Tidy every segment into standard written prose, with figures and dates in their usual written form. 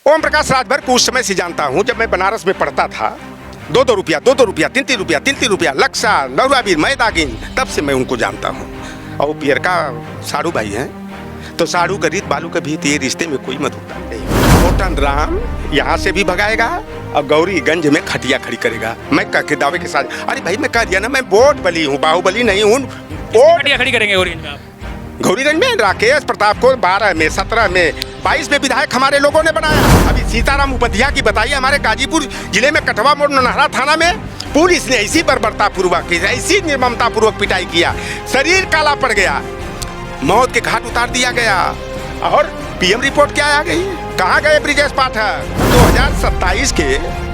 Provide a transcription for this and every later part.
ओम प्रकाश राजभर को उस समय से जानता हूँ जब मैं बनारस में पढ़ता था। 2-2 रुपया, 2-2 रुपया, 3-3 रुपया, 3-3 रुपया, लक्सा, नौराबीर, मैदागिन, तब से मैं उनको जानता हूँ। और पियर का साड़ू भाई हैं, तो साड़ू का रीत बालू का भीत, ये रिश्ते में कोई मधुरता नहीं। लोटन राम यहाँ से भी भगाएगा और गौरीगंज में खटिया खड़ी करेगा। मैं कह के दावे के साथ, अरे भाई मैं कह दिया ना, मैं वोट बली हूँ, बाहुबली नहीं हूँ। खटिया खड़ी करेंगे गौरीगंज में आप? गौरीगंज में राकेश प्रताप को 12 में, 17 में, 22 में विधायक हमारे लोगों ने बनाया। अभी सीताराम उपाध्याय की बताइए, हमारे गाजीपुर जिले में कटवा मोड़ नहरा थाना में पुलिस ने ऐसी बर्बरता पूर्वक, ऐसी निर्ममता पूर्वक पिटाई किया, शरीर काला पड़ गया, मौत के घाट उतार दिया गया। और पीएम रिपोर्ट क्या आ गई? कहाँ गए ब्रिजेश पाठक? 2027 के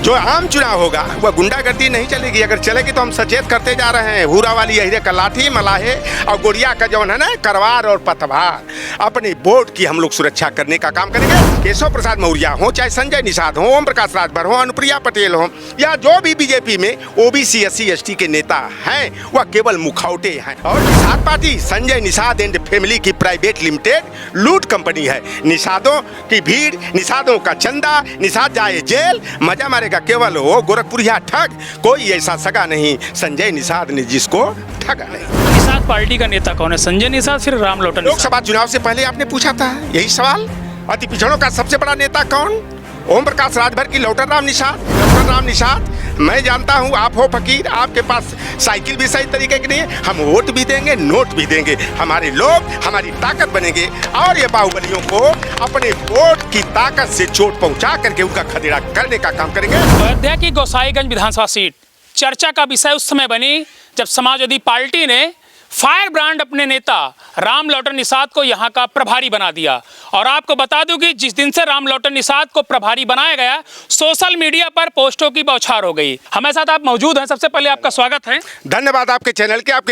जो आम चुनाव होगा वह गुंडागर्दी नहीं चलेगी। अगर चलेगी तो हम सचेत करते जा रहे हैं। हुरा वाली यही का लाठी मलाहे और गोरिया का जौन है ना करवार और पतवार, अपने वोट की हम लोग सुरक्षा करने का काम करेंगे। केशव प्रसाद मौर्य हो, चाहे संजय निषाद हो, ओम प्रकाश राजभर हो, अनुप्रिया पटेल हो, या जो भी बीजेपी में ओबीसी SC ST के नेता हैं, वह केवल मुखौटे हैं। और Nishad party Sanjay Nishad and family की प्राइवेट लिमिटेड लूट कंपनी है। निषादों की भीड़, निषादों का चंदा, निषाद जाए जेल, मजा मारे केवल हो गोरखपुरिया ठग, कोई ऐसा सगा नहीं संजय निषाद ने जिसको ठगा नहीं। निषाद पार्टी का नेता कौन है? संजय निषाद फिर राम लोटन? लोकसभा चुनाव से पहले आपने पूछा था यही सवाल। अति पिछड़ों का सबसे बड़ा नेता कौन? ओम प्रकाश राजभर की लोटन राम निषाद। लोटन राम निषाद मैं जानता हूँ, आप हो फकीर, आपके पास साइकिल भी सही तरीके की नहीं है। हम वोट भी देंगे, नोट भी देंगे, हमारे लोग हमारी ताकत बनेंगे और ये बाहुबलियों को अपने वोट की ताकत से चोट पहुंचा करके उनका खदेड़ा करने का काम करेंगे। अयोध्या की गोसाईगंज विधानसभा सीट चर्चा का विषय उस समय बनी जब समाजवादी पार्टी ने फायर ब्रांड अपने नेता राम लोटन निषाद को यहाँ का प्रभारी बना दिया। और आपको बता दूं कि जिस दिन से राम लोटन निषाद को प्रभारी बनाया गया, सोशल मीडिया पर पोस्टों की बौछार हो गई। हमारे साथ आप मौजूद हैं, सबसे पहले आपका स्वागत है। धन्यवाद आपके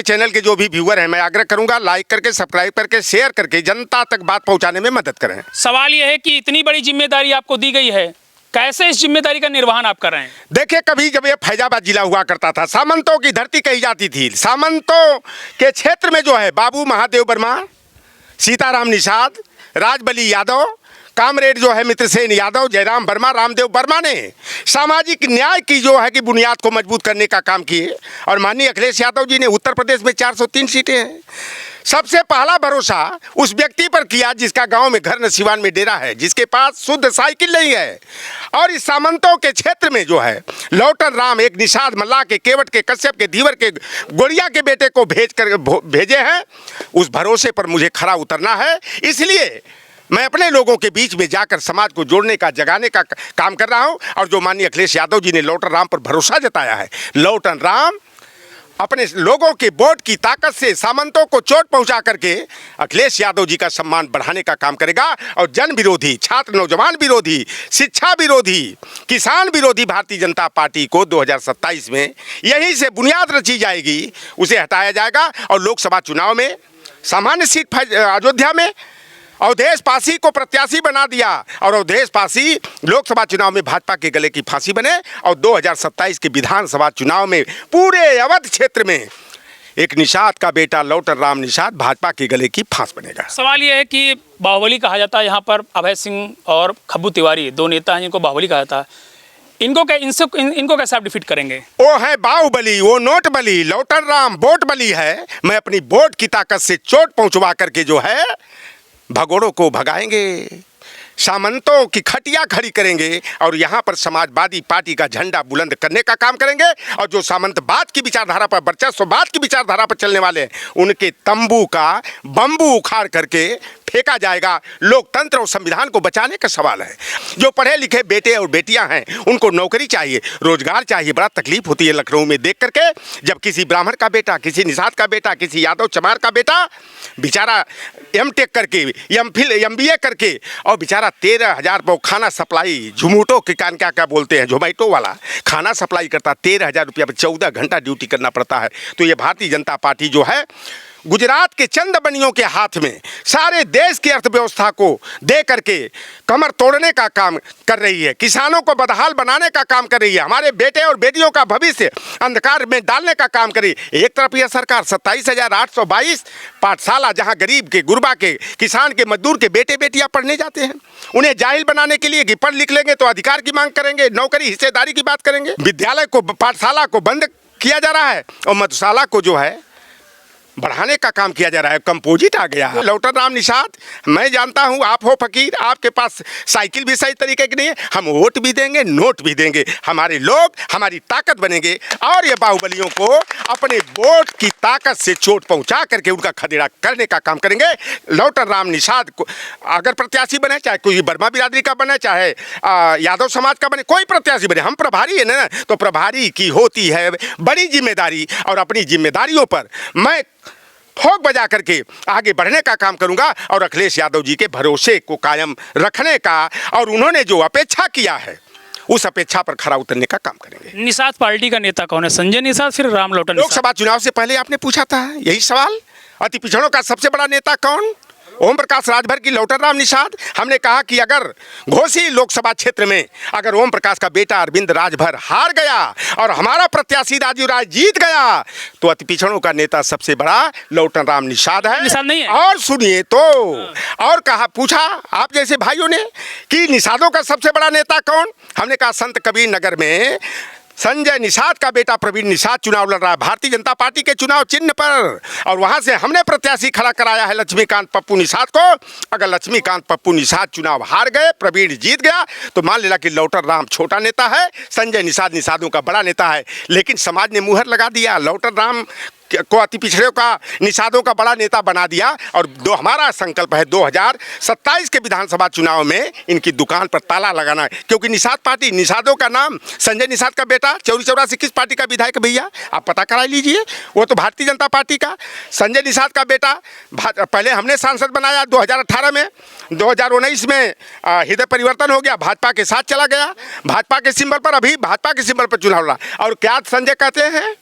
चैनल के जो भी व्यूअर हैं, मैं आग्रह करूंगा लाइक करके, सब्सक्राइब करके, शेयर करके जनता तक बात पहुंचाने में मदद करें। सवाल यह है कि इतनी बड़ी जिम्मेदारी आपको दी गई है, कैसे इस जिम्मेदारी का निर्वहन आप कर रहे हैं? देखिए, कभी जब ये फैजाबाद जिला हुआ करता था, सामंतों की धरती कही जाती थी। सामंतों के क्षेत्र में जो है बाबू महादेव वर्मा, सीताराम निषाद, राजबली यादव, कामरेड जो है मित्रसेन यादव, जयराम वर्मा, रामदेव वर्मा ने सामाजिक न्याय की जो है कि बुनियाद को मजबूत करने का काम किए। और माननीय अखिलेश यादव जी ने उत्तर प्रदेश में 403 सीटें हैं। सबसे पहला भरोसा उस व्यक्ति पर किया जिसका गांव में घर न सिवान में डेरा है, जिसके पास शुद्ध साइकिल नहीं है। और इस सामंतों के क्षेत्र में जो है लोटन राम एक निषाद मल्लाह के, केवट के, कश्यप के, धीवर के, गोड़िया के बेटे को भेजे हैं। उस भरोसे पर मुझे खरा उतरना है। इसलिए मैं अपने लोगों के बीच में जाकर समाज को जोड़ने का, जगाने का काम कर रहा हूं। और जो माननीय अखिलेश यादव जी ने लोटन राम पर भरोसा जताया है, लोटन राम अपने लोगों के वोट की ताकत से सामंतों को चोट पहुंचा करके अखिलेश यादव जी का सम्मान बढ़ाने का काम करेगा। और जन विरोधी, छात्र नौजवान विरोधी, शिक्षा विरोधी, किसान विरोधी भारतीय जनता पार्टी को 2027 में यहीं से बुनियाद रची जाएगी, उसे हटाया जाएगा। और लोकसभा चुनाव में सामान्य सीट अयोध्या में अवधेश पासी को प्रत्याशी बना दिया। और अवधेश पासी लोकसभा चुनाव में भाजपा के गले की फांसी बने। और 2027 के विधानसभा चुनाव में पूरे अवध क्षेत्र में एक निषाद का बेटा लोटन राम निषाद भाजपा के गले की फांस बनेगा। सवाल यह है कि बाहुबली कहा जाता है यहाँ पर अभय सिंह और खब्बू तिवारी, दो नेता हैं जिनको बाहुबली कहा जाता है। इनको कैसे आप डिफीट करेंगे? वो है बाहुबली, वो नोट बली। लोटन राम वोट बली है। मैं अपनी वोट की ताकत से चोट पहुंचवा करके जो है भगोड़ों को भगाएंगे, सामंतों की खटिया खड़ी करेंगे और यहाँ पर समाजवादी पार्टी का झंडा बुलंद करने का काम करेंगे। और जो सामंतवाद की विचारधारा पर, वर्चस्ववाद की विचारधारा पर चलने वाले हैं, उनके तंबू का बंबू उखाड़ करके फेंका जाएगा। लोकतंत्र और संविधान को बचाने का सवाल है। जो पढ़े लिखे बेटे और बेटियां हैं उनको नौकरी चाहिए, रोजगार चाहिए। बड़ा तकलीफ होती है लखनऊ में देख करके, जब किसी ब्राह्मण का बेटा, किसी निषाद का बेटा, किसी यादव चमार का बेटा बेचारा M.Tech करके, MBA करके, और बेचारा 13,000 पर खाना सप्लाई, झुमूटो के कान क्या बोलते हैं, जोमेटो वाला खाना सप्लाई करता, 13,000 रुपया पर 14 घंटा ड्यूटी करना पड़ता है। तो ये भारतीय जनता पार्टी जो है गुजरात के चंद बनियों के हाथ में सारे देश की अर्थव्यवस्था को दे करके कमर तोड़ने का काम कर रही है, किसानों को बदहाल बनाने का काम कर रही है, हमारे बेटे और बेटियों का भविष्य अंधकार में डालने का काम कर रही है। एक तरफ यह सरकार 27,822 पाठशाला, जहां गरीब के, गुरबा के, किसान के, मजदूर के बेटे बेटियां पढ़ने जाते हैं, उन्हें जाहिल बनाने के लिए कि पढ़ लिख लेंगे तो अधिकार की मांग करेंगे, नौकरी हिस्सेदारी की बात करेंगे। विद्यालय को, पाठशाला को बंद किया जा रहा है और मधुशाला को जो है बढ़ाने का काम किया जा रहा है। कंपोजिट आ गया है। लौटर राम निषाद, मैं जानता हूं आप हो फकीर, आपके पास साइकिल भी सही तरीके की नहीं है, हम वोट भी देंगे, नोट भी देंगे, हमारे लोग हमारी ताकत बनेंगे और ये बाहुबलियों को अपने वोट की ताकत से चोट पहुंचा करके उनका खदेड़ा करने का काम करेंगे। लौटर राम निषाद को अगर प्रत्याशी बने, चाहे कोई वर्मा बिरादरी का बने, चाहे यादव समाज का बने, कोई प्रत्याशी बने, हम प्रभारी है ना, तो प्रभारी की होती है बड़ी जिम्मेदारी और अपनी जिम्मेदारियों पर मैं ठोक बजा करके आगे बढ़ने का काम करूंगा और अखिलेश यादव जी के भरोसे को कायम रखने का और उन्होंने जो अपेक्षा किया है उस अपेक्षा पर खरा उतरने का काम करेंगे। निषाद पार्टी का नेता कौन है? संजय निषाद, फिर राम लौटन निषाद? लोकसभा चुनाव से पहले आपने पूछा था यही सवाल, अति पिछड़ों का सबसे बड़ा नेता कौन? ओम प्रकाश राजभर की लौटर राम निषाद। हमने कहा कि अगर घोसी लोकसभा क्षेत्र में अगर ओम प्रकाश का बेटा अरविंद राजभर हार गया और हमारा प्रत्याशी राजू राय जीत गया तो अति पिछड़ों का नेता सबसे बड़ा लौटर राम निषाद है। निषाद नहीं है? और सुनिए तो, और कहा, पूछा आप जैसे भाइयों ने कि निषादों का सबसे बड़ा नेता कौन? हमने कहा संत कबीर नगर में संजय निषाद का बेटा प्रवीण निषाद चुनाव लड़ रहा है भारतीय जनता पार्टी के चुनाव चिन्ह पर और वहां से हमने प्रत्याशी खड़ा कराया है लक्ष्मीकांत पप्पू निषाद को। अगर लक्ष्मीकांत पप्पू निषाद चुनाव हार गए, प्रवीण जीत गया तो मान लेना कि लौटर राम छोटा नेता है, संजय निषाद निषादों का बड़ा नेता है। लेकिन समाज ने मुहर लगा दिया, लौटर राम को अति पिछड़ों का, निषादों का बड़ा नेता बना दिया और हमारा संकल्प है 2027 के विधानसभा चुनाव में इनकी दुकान पर ताला लगाना है। क्योंकि निषाद पार्टी, निषादों का नाम संजय निषाद का बेटा चौरी चौरा से किस पार्टी का विधायक भैया आप पता करा लीजिए, वो तो भारतीय जनता पार्टी का। संजय निषाद का बेटा पहले हमने सांसद बनाया 2018 में, 2019 में हृदय परिवर्तन हो गया, भाजपा के साथ चला गया, भाजपा के सिंबल पर, अभी भाजपा के सिंबल पर चुनाव लड़ा। और क्या संजय कहते हैं?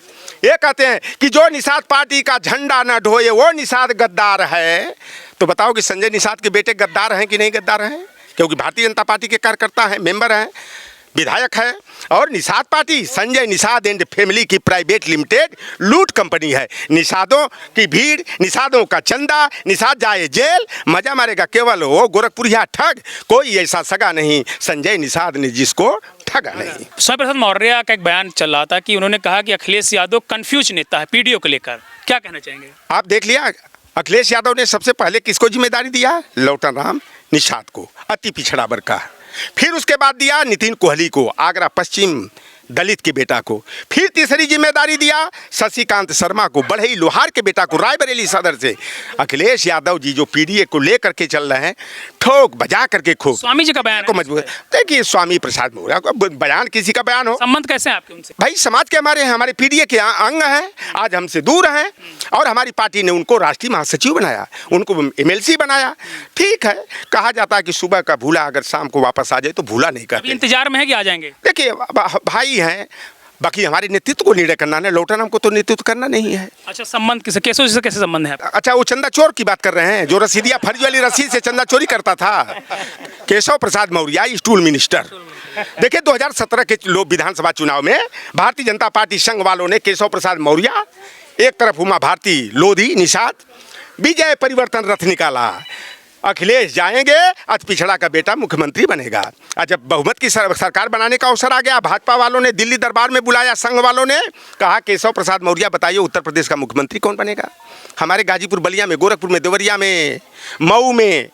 ये कहते हैं कि जो निषाद पार्टी का झंडा न ढोए वो निषाद गद्दार है। तो बताओ कि संजय निषाद के बेटे गद्दार हैं कि नहीं गद्दार हैं? क्योंकि भारतीय जनता पार्टी के कार्यकर्ता हैं, मेंबर हैं, विधायक है। और Nishad party Sanjay Nishad and family की प्राइवेट लिमिटेड लूट कंपनी है। निषादों की भीड़, निषादों का चंदा, निषाद जाए जेल, मजा मारेगा केवल वो गोरखपुरिया ठग, कोई ऐसा सगा नहीं संजय निषाद ने जिसको ठगा नहीं। स्वामी प्रसाद मौर्य का एक बयान चल रहा था कि उन्होंने कहा कि अखिलेश यादव कंफ्यूज नेता है पीडीओ को लेकर, क्या कहना चाहेंगे? आप देख लिया, अखिलेश यादव ने सबसे पहले किसको जिम्मेदारी दिया? लौटर राम निषाद को, अति पिछड़ा वर्ग का। फिर उसके बाद दिया नितिन कोहली को, आगरा पश्चिम दलित के बेटा को। फिर तीसरी जिम्मेदारी दिया शशिकांत शर्मा को, बढ़ई लोहार के बेटा को, रायबरेली सदर से। अखिलेश यादव जी जो पीडीए को लेकर के चल रहे हैं, ठोक बजा करके खूब स्वामी जी का बयान को मजबूत। देखिए स्वामी प्रसाद मौर्य का बयान किसी का बयान हो, संबंध कैसे हैं आपके उनसे? भाई समाज के हमारे पीडीए के अंग हैं, आज हमसे दूर हैं और हमारी पार्टी ने उनको राष्ट्रीय महासचिव बनाया, उनको एमएलसी बनाया। ठीक है, कहा जाता है कि सुबह का भूला अगर शाम को वापस आ जाए तो भूला नहीं करते। इंतजार में है कि आ जाएंगे? देखिए भाई हैं, बाकी हमारे नेतृत्व को निर्णय करना है, लौटर राम को तो नेतृत्व करना नहीं है। अच्छा, संबंध किसे, केशव जी से कैसे संबंध है? अच्छा, वो चंदा चोर की बात कर रहे हैं जो रसीदिया फर्जी वाली रसीद से चंदा चोरी करता था, केशव प्रसाद मौर्य स्टूल मिनिस्टर। देखिए 2017 के विधानसभा चुनाव में भारतीय जनता पार्टी संघ वालों ने केशव प्रसाद मौर्य, एक तरफ उमा भारती, लोधी, निषाद, विजय परिवर्तन रथ निकाला। अखिलेश जाएंगे, अति पिछड़ा का बेटा मुख्यमंत्री बनेगा। जब बहुमत की सरकार बनाने का अवसर आ गया, भाजपा वालों ने दिल्ली दरबार में बुलाया, संघ वालों ने कहा केशव प्रसाद मौर्य बताइए उत्तर प्रदेश का मुख्यमंत्री कौन बनेगा? हमारे गाजीपुर, बलिया में, गोरखपुर में, देवरिया में, मऊ में,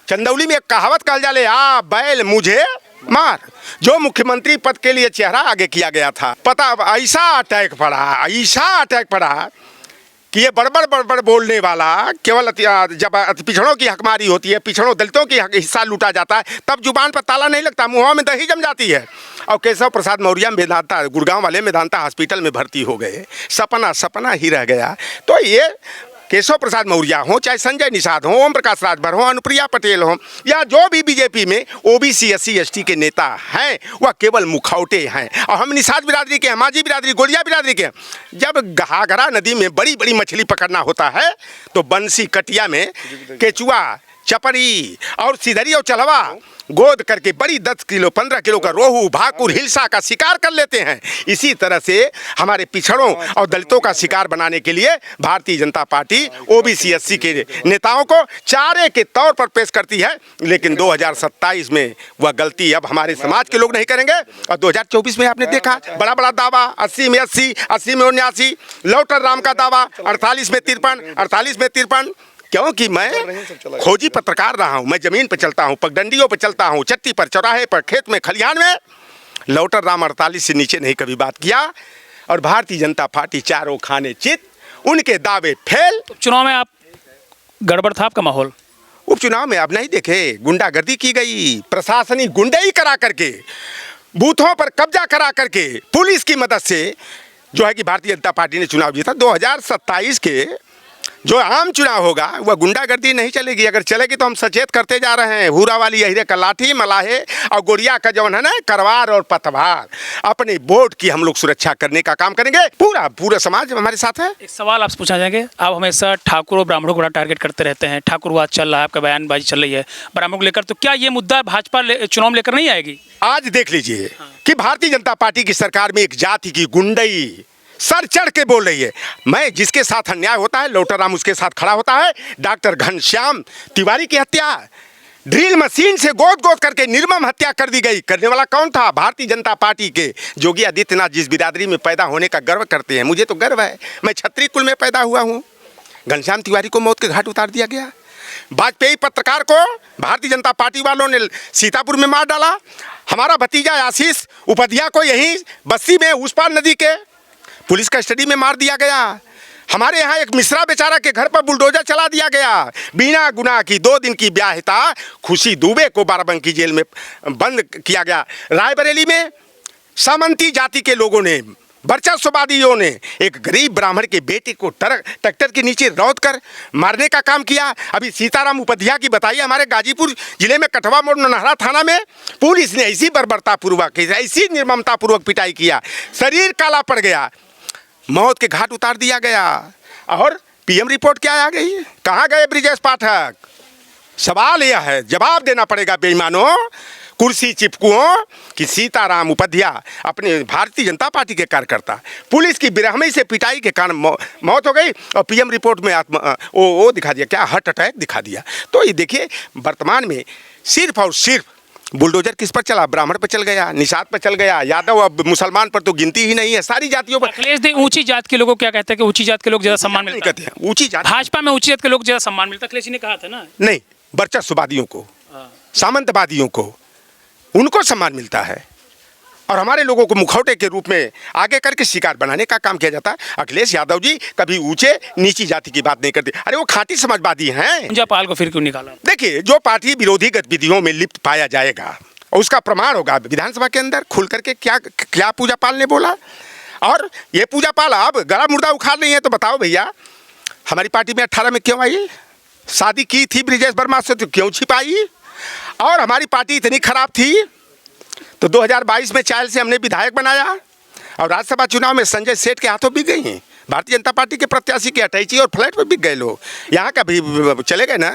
चंदौली में एक कहावत कहा जाले, आ बैल मुझे मार। जो मुख्यमंत्री पद के लिए चेहरा आगे किया गया था, पता ऐसा अटैक पड़ा कि ये बड़बड़ बोलने वाला केवल जब पिछड़ों की हकमारी होती है, पिछड़ों दलितों की हिस्सा लूटा जाता है, तब जुबान पर ताला नहीं लगता, मुँह में दही जम जाती है। और केशव प्रसाद मौर्य मेदांता, गुड़गांव वाले मेदांता हॉस्पिटल में भर्ती हो गए, सपना ही रह गया। तो ये केशव प्रसाद मौर्य हो, चाहे संजय निषाद हो, ओम प्रकाश राजभर हो, अनुप्रिया पटेल हो, या जो भी बीजेपी में ओबीसी SC ST के नेता हैं, वह केवल मुखौटे हैं। और हम निषाद बिरादरी के हैं, माझी बिरादरी, गोलिया बिरादरी के हैं। जब घाघरा नदी में बड़ी बड़ी मछली पकड़ना होता है तो बंसी कटिया में केचुआ, चपरी और सिधरी और चलवा गोद करके बड़ी 10 किलो 15 किलो का रोहू, भाकुर, हिलसा का शिकार कर लेते हैं। इसी तरह से हमारे पिछड़ों और दलितों का शिकार बनाने के लिए Bharatiya Janata party OBC SC के नेताओं को चारे के तौर पर पेश करती है। लेकिन 2027 में वह गलती अब हमारे समाज के लोग नहीं करेंगे। और 2024 में आपने देखा बड़ा बड़ा दावा, 80 में 80, 80 में 79, लौटर राम का दावा 48 में 53, 48 में 53। क्योंकि मैं खोजी पत्रकार रहा हूं, मैं जमीन पर चलता हूं, पगडंडियों पर चलता हूं, चट्टी पर, चौराहे पर, खेत में, खलिहान में। लौटर राम 48 से नीचे नहीं कभी बात किया। और भारतीय जनता पार्टी चारों खाने चित, उनके दावे फेल। चुनाव में आप गड़बड़ था आपका माहौल? उपचुनाव में अब नहीं देखे, गुंडागर्दी की गई, प्रशासनिक गुंडई करा करके, बूथों पर कब्जा करा करके, पुलिस की मदद से जो है कि भारतीय जनता पार्टी ने चुनाव जीता। 2027 के जो आम चुनाव होगा वह गुंडागर्दी नहीं चलेगी। अगर चलेगी तो हम सचेत करते जा रहे हैं। हुरा वाली यही का लाठी, मलाहे और गोरिया का जवन है ना करवार और पतवार, अपने वोट की हम लोग सुरक्षा करने का काम करेंगे। पूरा समाज हमारे साथ है। एक सवाल आपसे पूछना चाहेंगे, आप हमेशा ठाकुर और ब्राह्मणों को बड़ा टारगेट करते रहते हैं, ठाकुरवाद चल रहा है, आपका बयानबाजी चल रही है ब्राह्मणों को लेकर, तो क्या ये मुद्दा भाजपा चुनाव में लेकर नहीं आएगी? आज देख लीजिए कि भारतीय जनता पार्टी की सरकार में एक जाति की गुंडई सर चढ़ के बोल रही है। मैं जिसके साथ अन्याय होता है, लौटर राम उसके साथ खड़ा होता है। डॉक्टर घनश्याम तिवारी की हत्या ड्रिल मशीन से गोद गोद करके निर्मम हत्या कर दी गई। करने वाला कौन था? भारतीय जनता पार्टी के योगी आदित्यनाथ, जिस बिरादरी में पैदा होने का गर्व करते हैं। मुझे तो गर्व है, मैं क्षत्रिय कुल में पैदा हुआ हूँ। घनश्याम तिवारी को मौत के घाट उतार दिया गया। वाजपेयी पत्रकार को भारतीय जनता पार्टी वालों ने सीतापुर में मार डाला। हमारा भतीजा आशीष उपाध्याय को यहीं बस्ती में उस पार नदी के पुलिस कस्टडी में मार दिया गया। हमारे यहाँ एक मिश्रा बेचारा के घर पर बुलडोजर चला दिया गया। बिना गुनाह की 2 दिन की ब्याहिता खुशी दुबे को बाराबंकी जेल में बंद किया गया। रायबरेली में सामंती जाति के लोगों ने, वर्चस्ववादियों ने एक गरीब ब्राह्मण के बेटे को ट्रैक्टर के नीचे रौंद कर मारने का काम किया। अभी सीताराम उपाध्याय की बताइए, हमारे गाजीपुर जिले में कठवा मोड़ नहरा थाना में पुलिस ने ऐसी बर्बरतापूर्वक, ऐसी निर्ममतापूर्वक पिटाई किया, शरीर काला पड़ गया, मौत के घाट उतार दिया गया। और PM रिपोर्ट क्या आ गई? कहाँ गए ब्रिजेश पाठक? सवाल यह है, जवाब देना पड़ेगा बेईमानों, कुर्सी चिपकुओं कि सीताराम उपाध्याय अपने भारतीय जनता पार्टी के कार्यकर्ता, पुलिस की बेरहमी से पिटाई के कारण मौत हो गई। और PM रिपोर्ट में वो दिखा दिया, क्या हार्ट अटैक दिखा दिया। तो ये देखिए, वर्तमान में सिर्फ और सिर्फ बुलडोजर किस पर चला? ब्राह्मण पर चल गया, निषाद पर चल गया, यादव, अब मुसलमान पर तो गिनती ही नहीं है, सारी जातियों पर। अखिलेश जी ऊंची जात के लोगों को क्या कहते हैं कि ऊंची जात के लोग ज्यादा सम्मान मिलता है? ऊंची जात, भाजपा में ऊंची जात के लोग ज्यादा सम्मान मिलता है, अखिलेश जी ने कहा था ना। नहीं, वर्चस्ववादियों को, सामंतवादियों को, उनको सम्मान मिलता है। और हमारे लोगों को मुखौटे के रूप में आगे करके शिकार बनाने का काम किया जाता है। अखिलेश यादव जी कभी ऊंचे नीची जाति की बात नहीं करते। अरे वो खाटी समाजवादी हैं। पूजा पाल को फिर क्यों निकाला? देखिए, जो पार्टी विरोधी गतिविधियों में लिप्त पाया जाएगा उसका प्रमाण होगा विधानसभा के अंदर खुल करके। क्या पूजा पाल ने बोला? और ये पूजा पाल अब गला मुर्दा उखाड़ रही है। तो बताओ भैया, हमारी पार्टी में 18 में क्यों आई? शादी की थी ब्रिजेश वर्मा से तो क्यों छिपाई? और हमारी पार्टी इतनी खराब थी तो 2022 में चायल से हमने विधायक बनाया। और राज्यसभा चुनाव में संजय सेठ के हाथों बिक गई हैं भारतीय जनता पार्टी के प्रत्याशी के अटैची, और फ्लैट पे बिक गए लोग। यहाँ का भी चले गए ना,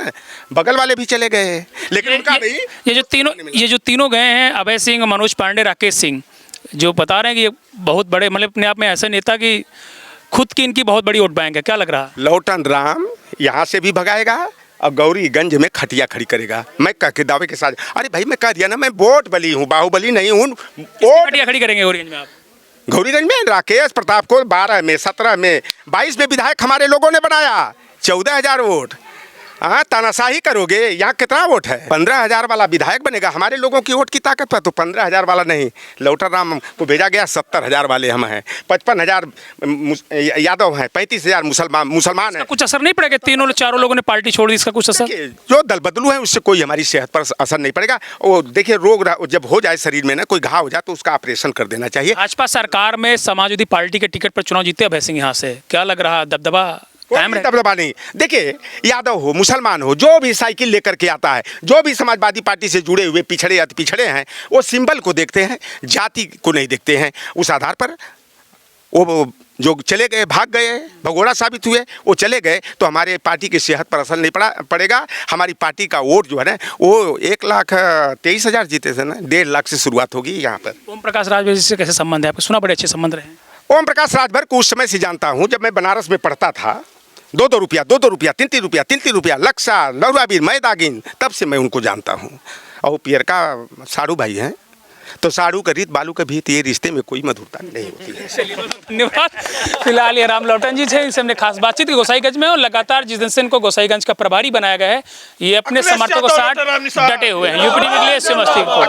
बगल वाले भी चले गए। लेकिन उनका भी ये जो तीनों गए हैं, अभय सिंह, मनोज पांडे, राकेश सिंह, जो बता रहे हैं कि ये बहुत बड़े, मतलब अपने आप में ऐसे नेता कि खुद की इनकी बहुत बड़ी वोट बैंक है। क्या लग रहा है? लौटन राम यहाँ से भी भगाएगा और गौरीगंज में खटिया खड़ी करेगा। मैं कह के दावे के साथ, अरे भाई मैं कह दिया ना, मैं वोट बली हूँ, बाहुबली नहीं हूँ। खटिया खड़ी करेंगे गौरीगंज में आप? गौरीगंज में राकेश प्रताप को 12 में, 17 में, 22 में विधायक हमारे लोगों ने बनाया। 14,000 वोट। हाँ, तानाशाही करोगे? यहाँ कितना वोट है? 15,000 वाला विधायक बनेगा। हमारे लोगों की वोट की ताकत पर तो 15,000 वाला नहीं, लौटर राम को भेजा गया। 70,000 वाले हम हैं, 55,000 यादव हैं, 35,000 मुसलमान हैं। कुछ असर नहीं पड़ेगा? तीनों चारों लोगों ने पार्टी छोड़ दी, इसका कुछ असर? जो दल बदलू है उससे कोई हमारी सेहत पर असर नहीं पड़ेगा। वो देखिए, रोग जब हो जाए शरीर में ना, कोई घाव हो जाए तो उसका ऑपरेशन कर देना चाहिए। भाजपा सरकार में समाजवादी पार्टी के टिकट पर चुनाव जीते अभय सिंह यहाँ से, क्या लग रहा? दबदबा कायम रहे। दबदबा नहीं। देखिए, यादव हो, मुसलमान हो, जो भी साइकिल लेकर के आता है, जो भी समाजवादी पार्टी से जुड़े हुए पिछड़े अति पिछड़े हैं, वो सिंबल को देखते हैं, जाति को नहीं देखते हैं। उस आधार पर वो जो चले गए, भाग गए, भगोड़ा साबित हुए, वो चले गए, तो हमारे पार्टी की सेहत पर असर नहीं पड़ेगा। हमारी पार्टी का वोट जो है ना, वो 1,23,000 जीते थे ना, 1.5 लाख से शुरुआत होगी यहाँ पर। ओम प्रकाश राजभर जी से कैसे संबंध है आपके? सुना बड़े अच्छे संबंध रहे हैं। ओम प्रकाश राजभर को उस समय से जानता हूँ, जब मैं बनारस में पढ़ता था। 2-2 रुपया, 2-2 रुपया, 3-3 रुपया, 3-3 रुपया, लक्सा, नौराबीर, मैदागिन, तब से मैं उनको जानता हूँ। और पियर का साड़ू भाई हैं, तो साड़ू का रीत बालू का भी, ये रिश्ते में कोई मधुरता नहीं होती है। चलिए, धन्यवाद। फिलहाल ये राम लौटन जी थे, इनसे हमने खास बातचीत की गोसाईगंज में, और लगातार जिस दिन से इनको गोसाईगंज का प्रभारी बनाया गया है, ये अपने समर्थकों के साथ डटे हुए हैं। यूपी टीवी के लिए समस्तीपुर।